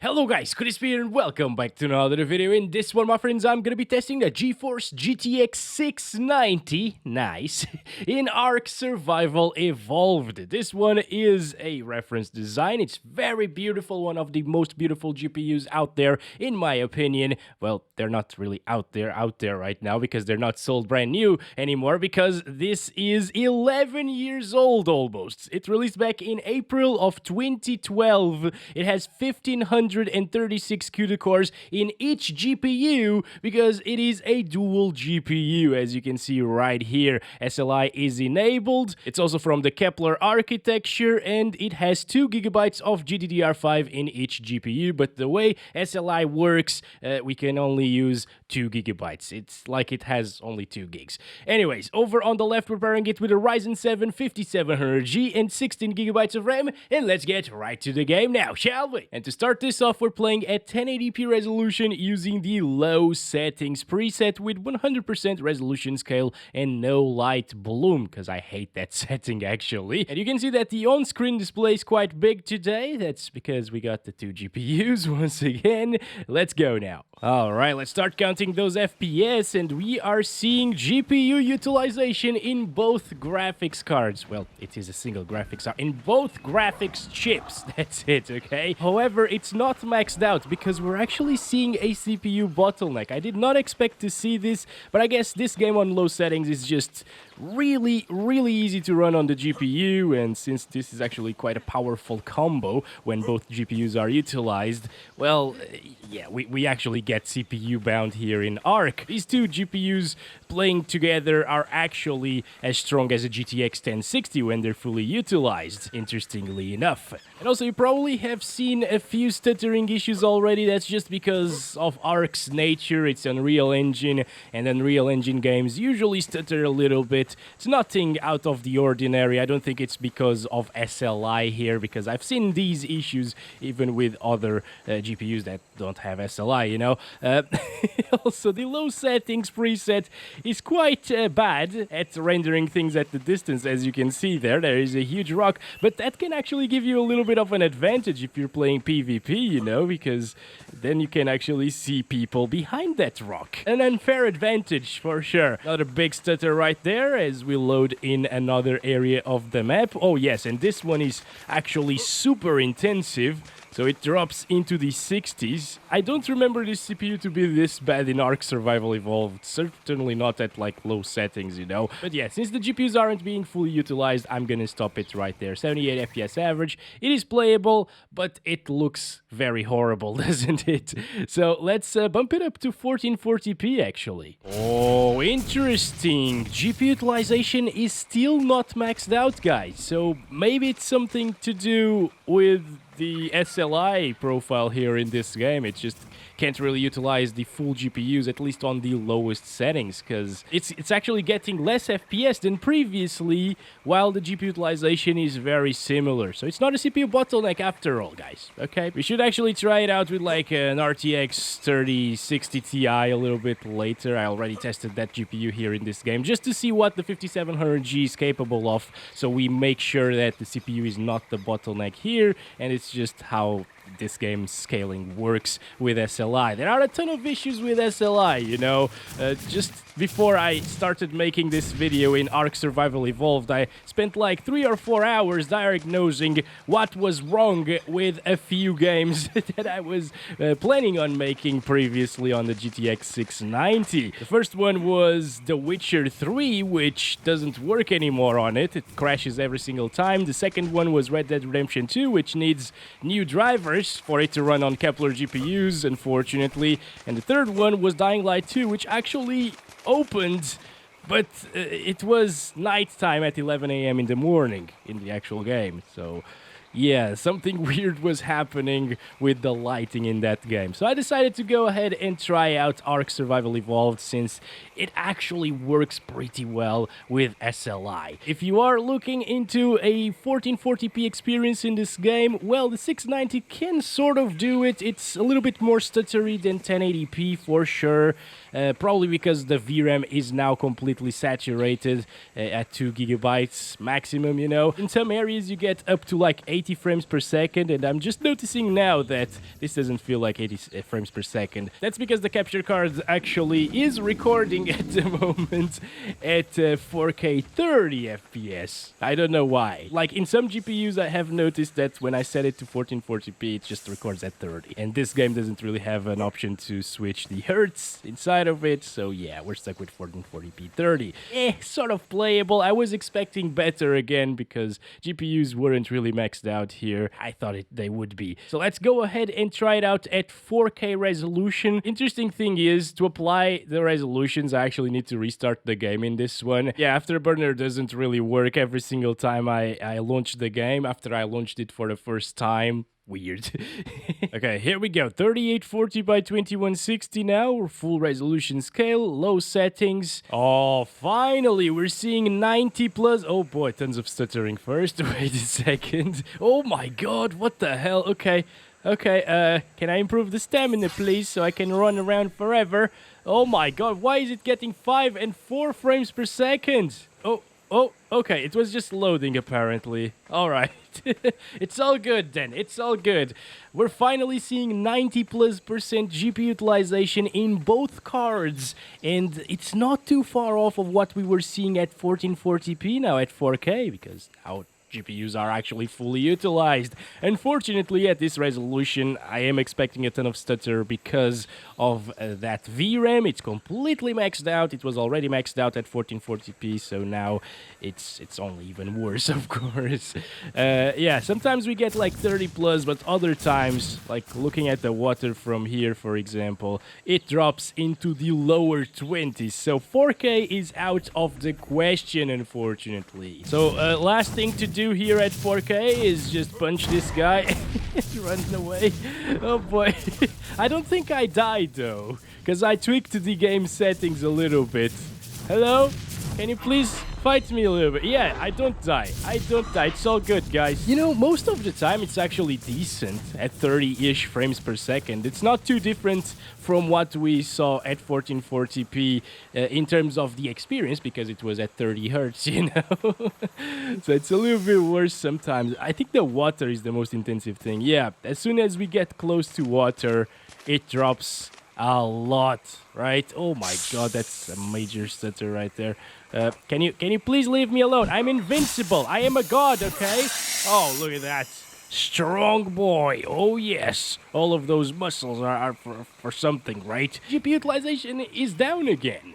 Hello guys, Crispy here and welcome back to another video. In this one, my friends, I'm gonna be testing the GeForce GTX 690, nice, in ARK Survival Evolved. This one is a reference design. It's very beautiful, one of the most beautiful GPUs out there, in my opinion. Well, they're not really out there right now because they're not sold brand new anymore because this is 11 years old almost. It released back in April of 2012. It has 1536 CUDA cores in each GPU because it is a dual GPU, as you can see right here. SLI is enabled. It's also from the Kepler architecture and it has 2 GB of GDDR5 in each GPU, but the way SLI works, we can only use 2 GB. It's like it has only 2 gigs. Anyways, over on the left, we're pairing it with a Ryzen 7 5700G and 16 GB of RAM, and let's get right to the game now, shall we? And to start this off, we're playing at 1080p resolution using the low settings preset with 100% resolution scale and no light bloom, because I hate that setting actually. And you can see that the on-screen display is quite big today. That's because we got the 2 GPUs once again. Let's go now. Alright, let's start counting those FPS, and we are seeing GPU utilization in both graphics cards. Well, it is a single graphics card. In both graphics chips, that's it, okay? However, it's not maxed out because we're actually seeing a CPU bottleneck. I did not expect to see this, but I guess this game on low settings is just really easy to run on the GPU, and since this is actually quite a powerful combo when both GPUs are utilized, well, yeah, we actually get CPU bound here in ARK. These 2 GPUs playing together are actually as strong as a GTX 1060 when they're fully utilized, interestingly enough. And also, you probably have seen a few stuttering issues already. That's just because of ARK's nature. It's Unreal Engine, and Unreal Engine games usually stutter a little bit. It's nothing out of the ordinary. I don't think it's because of SLI here, because I've seen these issues even with other GPUs that don't have SLI, you know. Also, the low settings preset is quite bad at rendering things at the distance. As you can see there is a huge rock, but that can actually give you a little bit of an advantage if you're playing PvP, you know, because then you can actually see people behind that rock. An unfair advantage for sure. Another big stutter right there as we load in another area of the map. Oh yes, and this one is actually super intensive. So it drops into the 60s. I don't remember this CPU to be this bad in ARK Survival Evolved. Certainly not at like low settings, you know. But yeah, since the GPUs aren't being fully utilized, I'm gonna stop it right there. 78 FPS average. It is playable, but it looks very horrible, doesn't it? So let's bump it up to 1440p actually. Oh, interesting. GPU utilization is still not maxed out, guys. So maybe it's something to do with the SLI profile here in this game. It just can't really utilize the full GPUs, at least on the lowest settings, because it's actually getting less FPS than previously, while the GPU utilization is very similar. So it's not a CPU bottleneck after all, guys, okay? We should actually try it out with like an RTX 3060 Ti a little bit later. I already tested that GPU here in this game, just to see what the 5700G is capable of, so we make sure that the CPU is not the bottleneck here, and it's just how this game's scaling works with SLI. There are a ton of issues with SLI, you know. Just before I started making this video in ARK Survival Evolved, I spent like 3 or 4 hours diagnosing what was wrong with a few games that I was planning on making previously on the GTX 690. The first one was The Witcher 3, which doesn't work anymore on it. It crashes every single time. The second one was Red Dead Redemption 2, which needs new drivers for it to run on Kepler GPUs, unfortunately. And the third one was Dying Light 2, which actually opened, but it was nighttime at 11 AM in the morning in the actual game. So yeah, something weird was happening with the lighting in that game. So I decided to go ahead and try out ARK Survival Evolved, since it actually works pretty well with SLI. If you are looking into a 1440p experience in this game, well, the 690 can sort of do it. It's a little bit more stuttery than 1080p for sure. probably because the VRAM is now completely saturated at 2 gigabytes maximum, you know. In some areas you get up to like 80 frames per second, and I'm just noticing now that this doesn't feel like 80 frames per second. That's because the capture card actually is recording at the moment at 4K 30 FPS. I don't know why. Like in some GPUs I have noticed that when I set it to 1440p it just records at 30. And this game doesn't really have an option to switch the hertz inside of it, so yeah, we're stuck with 1440p 30. Sort of playable. I was expecting better again because GPUs weren't really maxed out here. I thought they would be. So let's go ahead and try it out at 4K resolution. Interesting thing is, to apply the resolutions, I actually need to restart the game in this one. Yeah, Afterburner doesn't really work every single time I launch the game. After I launched it for the first time, weird. Okay, here we go. 3840 by 2160 now. Full resolution scale, low settings. Oh, finally, we're seeing 90 plus. Oh boy, tons of stuttering first. Wait a second. Oh my god, what the hell? Okay, can I improve the stamina, please, so I can run around forever? Oh my god, why is it getting 5 and 4 frames per second? Oh, okay, it was just loading apparently. Alright, it's all good then, it's all good. We're finally seeing 90+% GPU utilization in both cards, and it's not too far off of what we were seeing at 1440p now at 4K, because now GPUs are actually fully utilized. Unfortunately, at this resolution, I am expecting a ton of stutter because of that VRAM. It's completely maxed out. It was already maxed out at 1440p, so now it's only even worse, of course. Yeah, sometimes we get like 30 plus, but other times, like looking at the water from here, for example, it drops into the lower 20s. So 4K is out of the question, unfortunately. So last thing to do here at 4K is just punch this guy. He runs away. Oh boy. I don't think I died though, because I tweaked the game settings a little bit. Hello? Can you please fight me a little bit? Yeah, I don't die. I don't die. It's all good, guys. You know, most of the time it's actually decent at 30-ish frames per second. It's not too different from what we saw at 1440p in terms of the experience, because it was at 30 hertz, you know? So it's a little bit worse sometimes. I think the water is the most intensive thing. Yeah, as soon as we get close to water, it drops a lot, right? Oh my god, that's a major stutter right there. Can you please leave me alone? I'm invincible. I am a god, okay? Oh, look at that. Strong boy. Oh yes. All of those muscles are for something, right? GPU utilization is down again.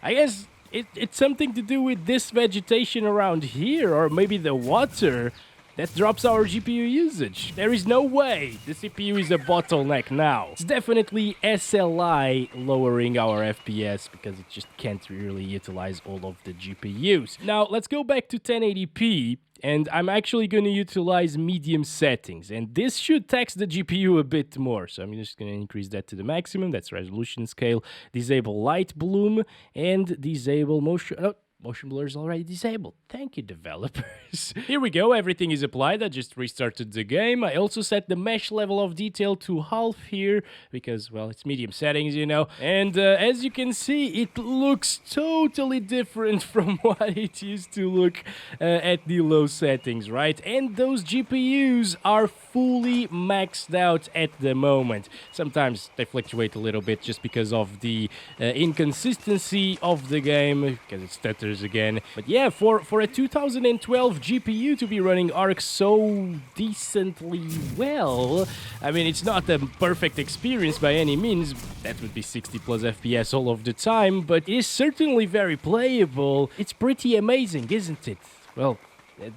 I guess it's something to do with this vegetation around here, or maybe the water that drops our GPU usage. There is no way the CPU is a bottleneck now. It's definitely SLI lowering our FPS because it just can't really utilize all of the GPUs. Now, let's go back to 1080p, and I'm actually going to utilize medium settings, and this should tax the GPU a bit more. So I'm just going to increase that to the maximum. That's resolution scale, disable light bloom, and disable motion... Oh, motion blur is already disabled. Thank you, developers. Here we go, everything is applied. I just restarted the game. I also set the mesh level of detail to half here because, well, it's medium settings, you know. And as you can see, it looks totally different from what it used to look at the low settings, right? And those GPUs are fully maxed out at the moment. Sometimes they fluctuate a little bit just because of the inconsistency of the game, because it stutters again. But yeah, for a 2012 GPU to be running ARK so decently well, I mean, it's not a perfect experience by any means. That would be 60 plus FPS all of the time, but it is certainly very playable. It's pretty amazing, isn't it? Well,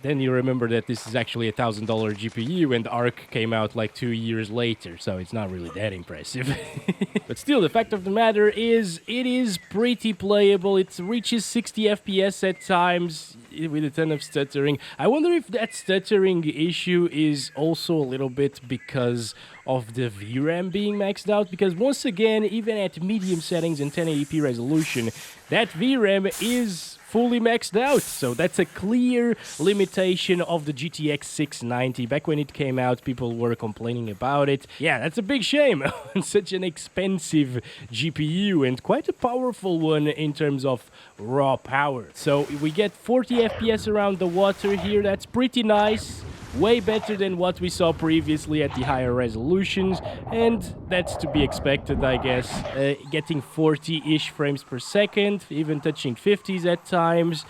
then you remember that this is actually a $1,000 GPU and ARK came out like 2 years later, so it's not really that impressive. But still, the fact of the matter is, it is pretty playable. It reaches 60 FPS at times with a ton of stuttering. I wonder if that stuttering issue is also a little bit because of the VRAM being maxed out, because once again, even at medium settings and 1080p resolution, that VRAM is fully maxed out. So that's a clear limitation of the GTX 690. Back when it came out, people were complaining about it. Yeah, that's a big shame on such an expensive GPU and quite a powerful one in terms of raw power. So we get 40 FPS around the water here. That's pretty nice. Way better than what we saw previously at the higher resolutions, and that's to be expected, I guess. Getting 40-ish frames per second, even touching 50s at times.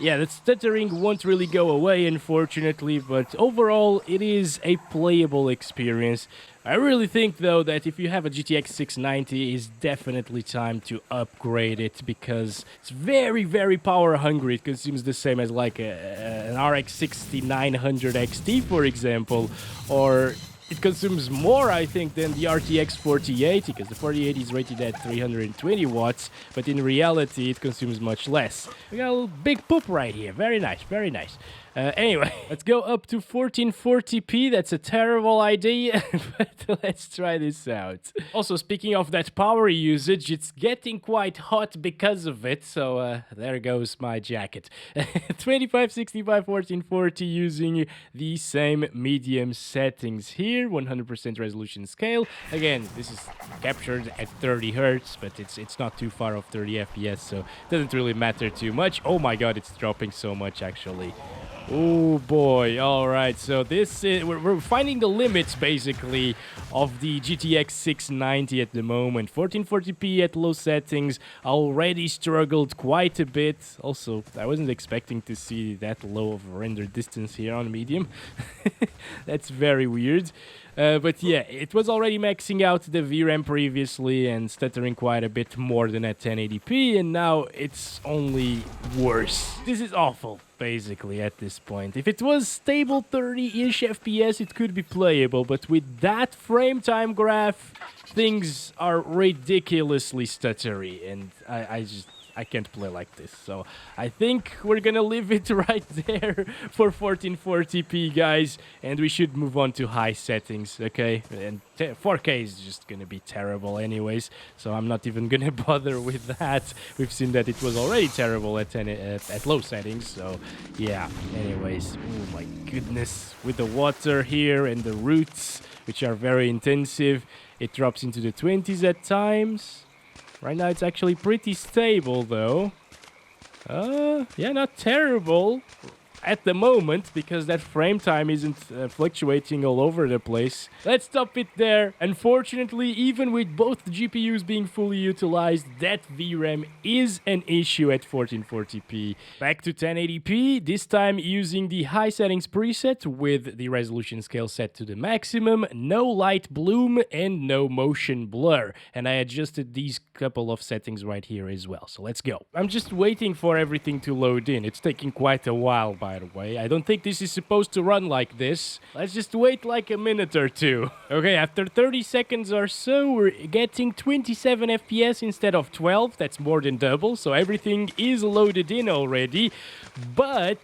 Yeah, the stuttering won't really go away, unfortunately, but overall, it is a playable experience. I really think, though, that if you have a GTX 690, it's definitely time to upgrade it, because it's very, very power hungry. It consumes the same as like an RX 6900 XT, for example, or it consumes more, I think, than the RTX 4080, because the 4080 is rated at 320 watts, but in reality, it consumes much less. We got a little big poop right here. Very nice, very nice. Anyway, let's go up to 1440p. That's a terrible idea, but let's try this out. Also, speaking of that power usage, it's getting quite hot because of it, so there goes my jacket. 2560 by 1440 using the same medium settings here, 100% resolution scale. Again, this is captured at 30 Hz, but it's not too far off 30 FPS, so it doesn't really matter too much. Oh my god, it's dropping so much, actually. Oh boy, alright, so this is, we're finding the limits basically of the GTX 690 at the moment. 1440p at low settings already struggled quite a bit. Also, I wasn't expecting to see that low of render distance here on medium. That's very weird. But yeah, it was already maxing out the VRAM previously and stuttering quite a bit more than at 1080p, and now it's only worse. This is awful, basically, at this point. If it was stable 30-ish FPS, it could be playable, but with that frame time graph, things are ridiculously stuttery, and I can't play like this. So I think we're gonna leave it right there for 1440p, guys, and we should move on to high settings, okay? And 4K is just gonna be terrible anyways, so I'm not even gonna bother with that. We've seen that it was already terrible at low settings, so yeah. Anyways, oh my goodness, with the water here and the roots, which are very intensive, it drops into the 20s at times. Right now it's actually pretty stable, though. Yeah, not terrible at the moment, because that frame time isn't fluctuating all over the place. Let's stop it there. Unfortunately, even with both the GPUs being fully utilized, that VRAM is an issue at 1440p. Back to 1080p, this time using the high settings preset with the resolution scale set to the maximum, no light bloom and no motion blur. And I adjusted these couple of settings right here as well. So let's go. I'm just waiting for everything to load in. It's taking quite a while, by the way. I don't think this is supposed to run like this. Let's just wait like a minute or two. Okay, after 30 seconds or so, we're getting 27 FPS instead of 12. That's more than double, so everything is loaded in already. But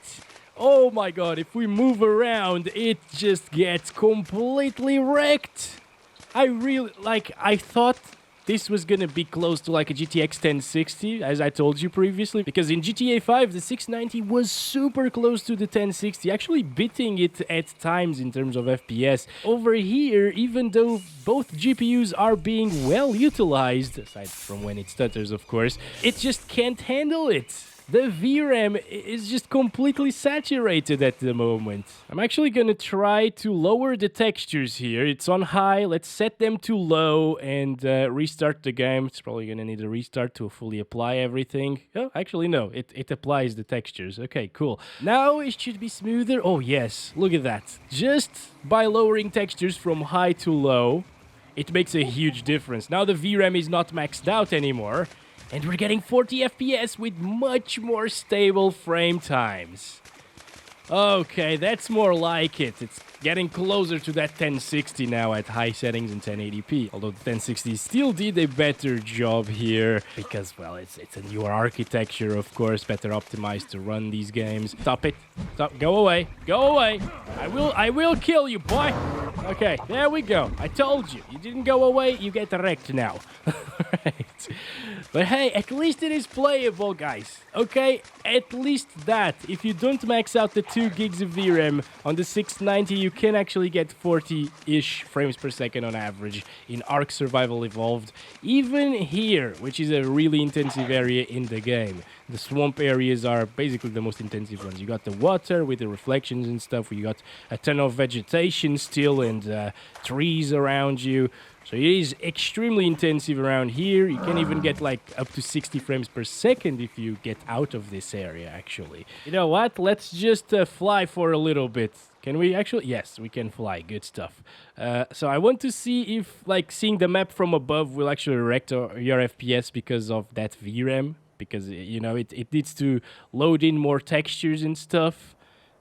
oh my god, if we move around, it just gets completely wrecked. I thought this was gonna be close to like a GTX 1060, as I told you previously, because in GTA 5, the 690 was super close to the 1060, actually beating it at times in terms of FPS. Over here, even though both GPUs are being well utilized, aside from when it stutters, of course, it just can't handle it. The VRAM is just completely saturated at the moment. I'm actually gonna try to lower the textures here. It's on high. Let's set them to low and restart the game. It's probably gonna need a restart to fully apply everything. Oh, actually, no. It applies the textures. Okay, cool. Now it should be smoother. Oh, yes. Look at that. Just by lowering textures from high to low, it makes a huge difference. Now the VRAM is not maxed out anymore, and we're getting 40 FPS with much more stable frame times. Okay, that's more like it. It's getting closer to that 1060 now at high settings in 1080p. Although the 1060 still did a better job here because, well, it's a newer architecture, of course, better optimized to run these games. Stop it. Stop. Go away. Go away. I will kill you, boy. Okay, there we go. I told you. You didn't go away. You get wrecked now. Right. But hey, at least it is playable, guys. Okay, at least that. If you don't max out the 2 gigs of VRAM on the 690, you can actually get 40-ish frames per second on average in ARK Survival Evolved. Even here, which is a really intensive area in the game. The swamp areas are basically the most intensive ones. You got the water with the reflections and stuff. You got a ton of vegetation still and trees around you. So it is extremely intensive around here. You can even get like up to 60 frames per second if you get out of this area, actually. You know what? Let's just fly for a little bit. Can we actually? Yes, we can fly. Good stuff. So I want to see if like seeing the map from above will actually wreck your FPS because of that VRAM. Because, you know, it needs to load in more textures and stuff.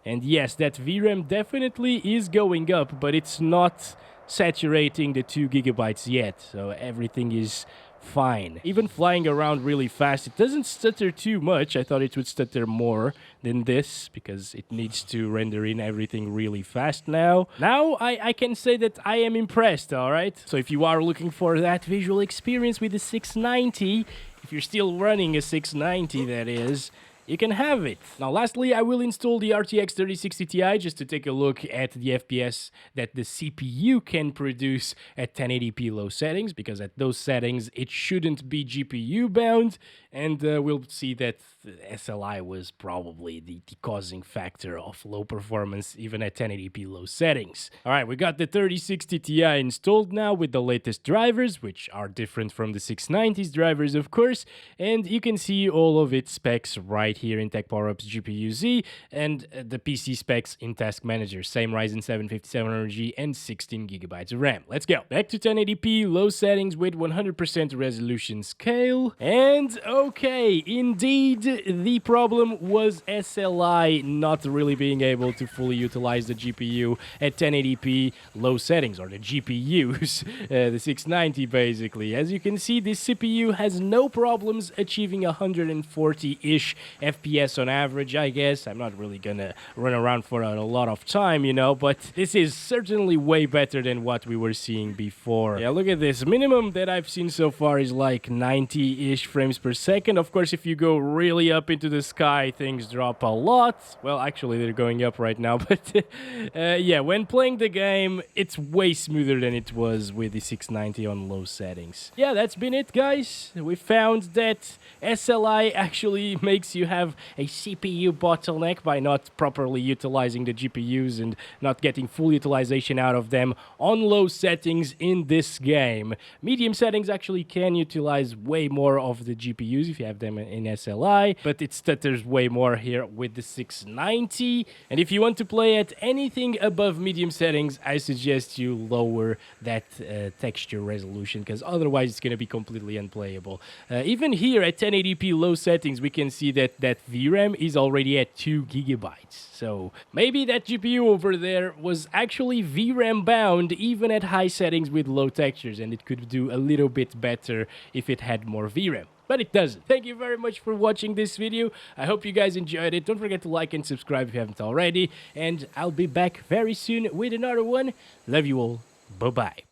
And yes, that VRAM definitely is going up, but it's not saturating the 2 gigabytes yet, so everything is fine. Even flying around really fast, it doesn't stutter too much. I thought it would stutter more than this because it needs to render in everything really fast now. Now I can say that I am impressed, alright? So if you are looking for that visual experience with the 690, if you're still running a 690 that is, you can have it. Now, lastly, I will install the RTX 3060 Ti just to take a look at the FPS that the CPU can produce at 1080p low settings, because at those settings, it shouldn't be GPU bound, and we'll see that SLI was probably the causing factor of low performance even at 1080p low settings. All right, we got the 3060 Ti installed now with the latest drivers, which are different from the 690's drivers, of course, and you can see all of its specs right here in Tech Power Up's GPU-Z, and the PC specs in Task Manager. Same Ryzen 7 5700G and 16GB of RAM. Let's go. Back to 1080p, low settings with 100% resolution scale. And okay, indeed, the problem was SLI not really being able to fully utilize the GPU at 1080p low settings, or the GPUs, the 690 basically. As you can see, this CPU has no problems achieving 140-ish FPS on average, I guess. I'm not really gonna run around for a lot of time, you know, but this is certainly way better than what we were seeing before. Yeah, look at this. Minimum that I've seen so far is like 90-ish frames per second. Of course, if you go really up into the sky, things drop a lot. Well, actually, they're going up right now, but yeah, when playing the game, it's way smoother than it was with the 690 on low settings. Yeah, that's been it, guys. We found that SLI actually makes you have a CPU bottleneck by not properly utilizing the GPUs and not getting full utilization out of them on low settings in this game. Medium settings actually can utilize way more of the GPUs if you have them in SLI, but it stutters way more here with the 690. And if you want to play at anything above medium settings, I suggest you lower that texture resolution, because otherwise it's going to be completely unplayable. Even here at 1080p low settings, we can see that VRAM is already at 2 gigabytes. So maybe that GPU over there was actually VRAM bound even at high settings with low textures, and it could do a little bit better if it had more VRAM. But it doesn't. Thank you very much for watching this video. I hope you guys enjoyed it. Don't forget to like and subscribe if you haven't already. And I'll be back very soon with another one. Love you all. Bye-bye.